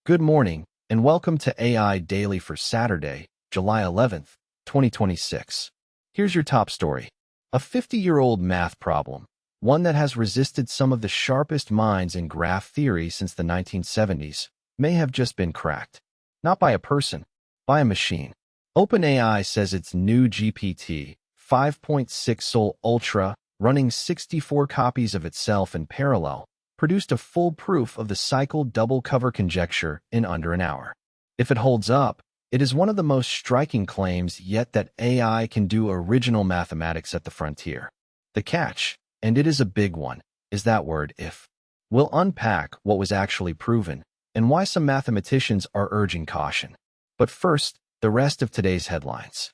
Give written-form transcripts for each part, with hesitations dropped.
Good morning, and welcome to AI Daily for Saturday, July 11th, 2026. Here's your top story. A 50-year-old math problem, one that has resisted some of the sharpest minds in graph theory since the 1970s, may have just been cracked. Not by a person, by a machine. OpenAI says its new GPT-5.6 Sol Ultra, running 64 copies of itself in parallel, produced a full proof of the Cycle Double Cover Conjecture in under an hour. If it holds up, it is one of the most striking claims yet that AI can do original mathematics at the frontier. The catch, and it is a big one, is that word if. We'll unpack what was actually proven and why some mathematicians are urging caution. But first, the rest of today's headlines.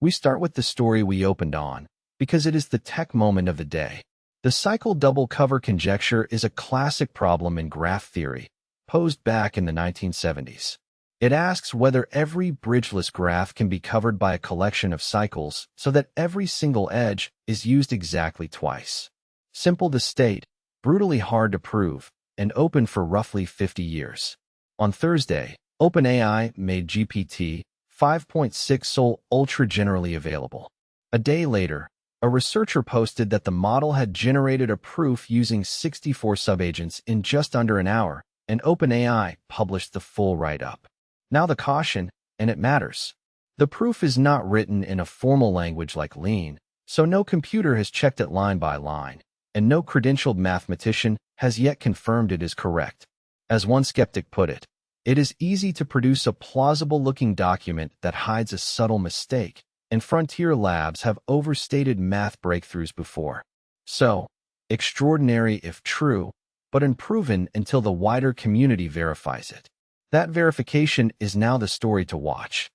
We start with the story we opened on, because it is the tech moment of the day. The Cycle Double Cover Conjecture is a classic problem in graph theory, posed back in the 1970s. It asks whether every bridgeless graph can be covered by a collection of cycles so that every single edge is used exactly twice. Simple to state, brutally hard to prove, and open for roughly 50 years. On Thursday, OpenAI made GPT-5.6 Sol Ultra generally available. A day later, a researcher posted that the model had generated a proof using 64 subagents in just under an hour, and OpenAI published the full write-up. Now the caution, and it matters. The proof is not written in a formal language like Lean, so no computer has checked it line by line, and no credentialed mathematician has yet confirmed it is correct. As one skeptic put it, it is easy to produce a plausible-looking document that hides a subtle mistake, and frontier labs have overstated math breakthroughs before. So, extraordinary if true, but unproven until the wider community verifies it. That verification is now the story to watch.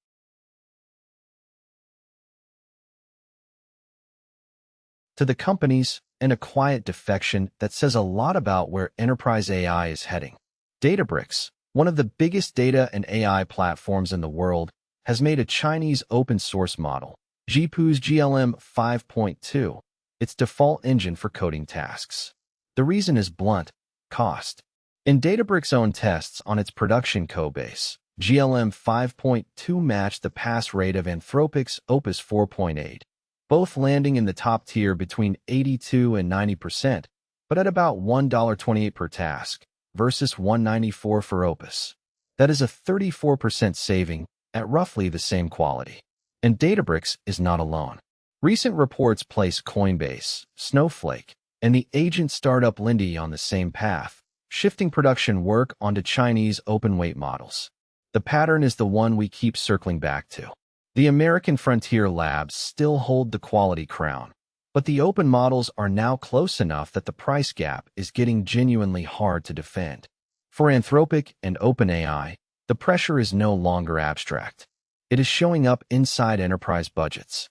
To the companies, and a quiet defection that says a lot about where enterprise AI is heading. Databricks, one of the biggest data and AI platforms in the world, has made a Chinese open-source model, GPU's GLM 5.2, its default engine for coding tasks. The reason is blunt: cost. In Databricks' own tests on its production codebase, GLM 5.2 matched the pass rate of Anthropic's Opus 4.8, both landing in the top tier between 82 and 90%, but at about $1.28 per task, versus $1.94 for Opus. That is a 34% saving at roughly the same quality. And Databricks is not alone. Recent reports place Coinbase, Snowflake, and the agent startup Lindy on the same path, shifting production work onto Chinese open-weight models. The pattern is the one we keep circling back to. The American frontier labs still hold the quality crown, but the open models are now close enough that the price gap is getting genuinely hard to defend. For Anthropic and OpenAI, the pressure is no longer abstract. It is showing up inside enterprise budgets.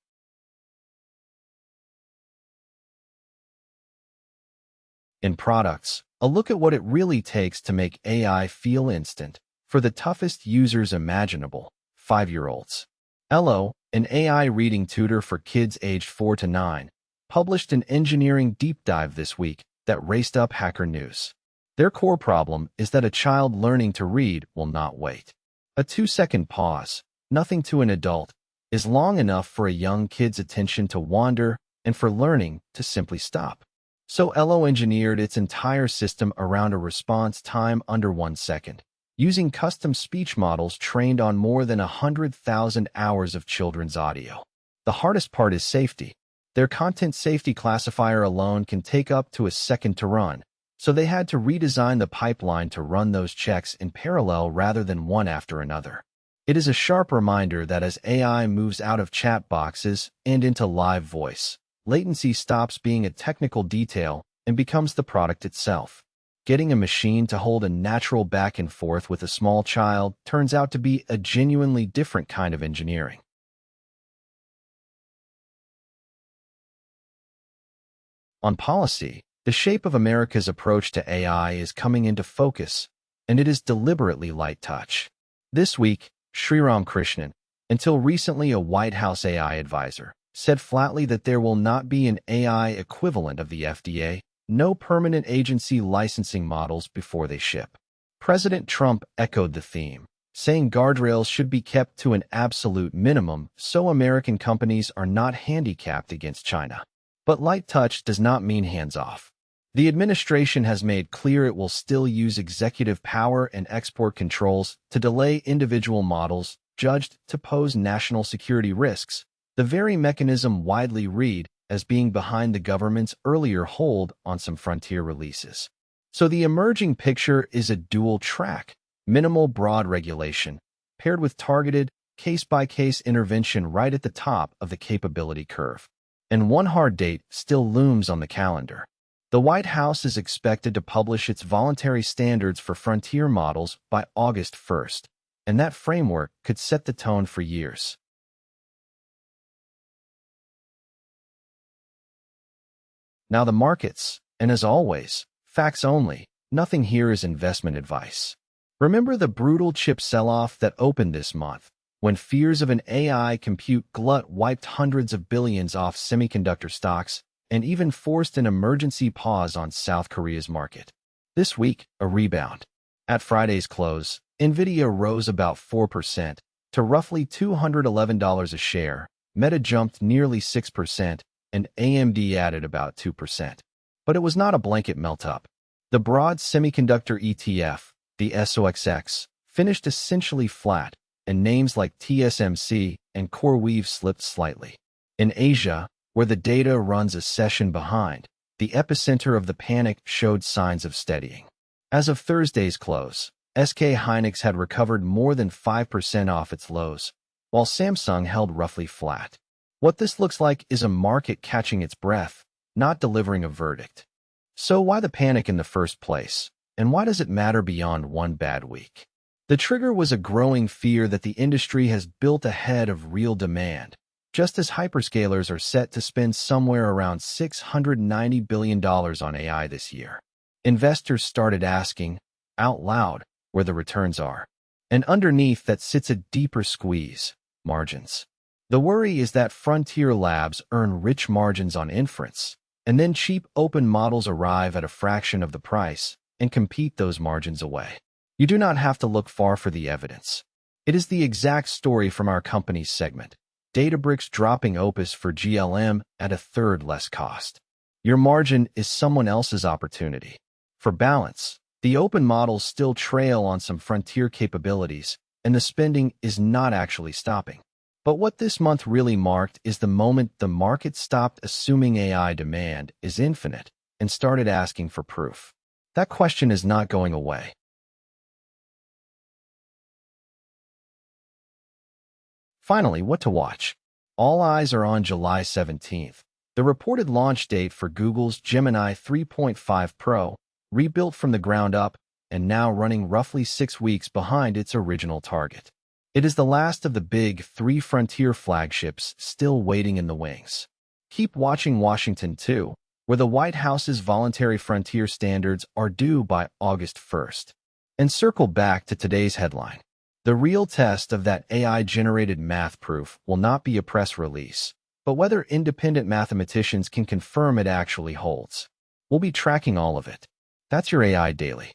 In products, a look at what it really takes to make AI feel instant for the toughest users imaginable, 5-year-olds. Elo, an AI reading tutor for kids aged 4 to 9, published an engineering deep dive this week that raced up Hacker News. Their core problem is that a child learning to read will not wait. A 2-second pause, nothing to an adult, is long enough for a young kid's attention to wander and for learning to simply stop. So Elo engineered its entire system around a response time under 1 second, using custom speech models trained on more than 100,000 hours of children's audio. The hardest part is safety. Their content safety classifier alone can take up to a second to run, so they had to redesign the pipeline to run those checks in parallel rather than one after another. It is a sharp reminder that as AI moves out of chat boxes and into live voice, latency stops being a technical detail and becomes the product itself. Getting a machine to hold a natural back and forth with a small child turns out to be a genuinely different kind of engineering. On policy, the shape of America's approach to AI is coming into focus, and it is deliberately light touch. This week, Sriram Krishnan, until recently a White House AI advisor, said flatly that there will not be an AI equivalent of the FDA, no permanent agency licensing models before they ship. President Trump echoed the theme, saying guardrails should be kept to an absolute minimum so American companies are not handicapped against China. But light touch does not mean hands-off. The administration has made clear it will still use executive power and export controls to delay individual models judged to pose national security risks, the very mechanism widely read as being behind the government's earlier hold on some frontier releases. So the emerging picture is a dual track, minimal broad regulation, paired with targeted, case-by-case intervention right at the top of the capability curve. And one hard date still looms on the calendar. The White House is expected to publish its voluntary standards for frontier models by August 1st, and that framework could set the tone for years. Now the markets, and as always, facts only. Nothing here is investment advice. Remember the brutal chip sell-off that opened this month, when fears of an AI compute glut wiped hundreds of billions off semiconductor stocks and even forced an emergency pause on South Korea's market. This week, a rebound. At Friday's close, Nvidia rose about 4% to roughly $211 a share, Meta jumped nearly 6%, and AMD added about 2%. But it was not a blanket melt-up. The broad semiconductor ETF, the SOXX, finished essentially flat, and names like TSMC and CoreWeave slipped slightly. In Asia, where the data runs a session behind, the epicenter of the panic showed signs of steadying. As of Thursday's close, SK Hynix had recovered more than 5% off its lows, while Samsung held roughly flat. What this looks like is a market catching its breath, not delivering a verdict. So why the panic in the first place? And why does it matter beyond one bad week? The trigger was a growing fear that the industry has built ahead of real demand, just as hyperscalers are set to spend somewhere around $690 billion on AI this year. Investors started asking, out loud, where the returns are. And underneath that sits a deeper squeeze: margins. The worry is that frontier labs earn rich margins on inference, and then cheap open models arrive at a fraction of the price and compete those margins away. You do not have to look far for the evidence. It is the exact story from our company's segment. Databricks dropping Opus for GLM at a third less cost. Your margin is someone else's opportunity. For balance, the open models still trail on some frontier capabilities, and the spending is not actually stopping. But what this month really marked is the moment the market stopped assuming AI demand is infinite and started asking for proof. That question is not going away. Finally, what to watch? All eyes are on July 17th, the reported launch date for Google's Gemini 3.5 Pro, rebuilt from the ground up and now running roughly 6 weeks behind its original target. It is the last of the big 3 frontier flagships still waiting in the wings. Keep watching Washington too, where the White House's voluntary frontier standards are due by August 1st. And circle back to today's headline. The real test of that AI-generated math proof will not be a press release, but whether independent mathematicians can confirm it actually holds. We'll be tracking all of it. That's your AI Daily.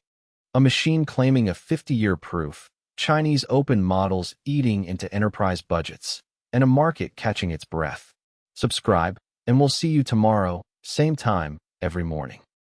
A machine claiming a 50-year proof, Chinese open models eating into enterprise budgets, and a market catching its breath. Subscribe, and we'll see you tomorrow, same time, every morning.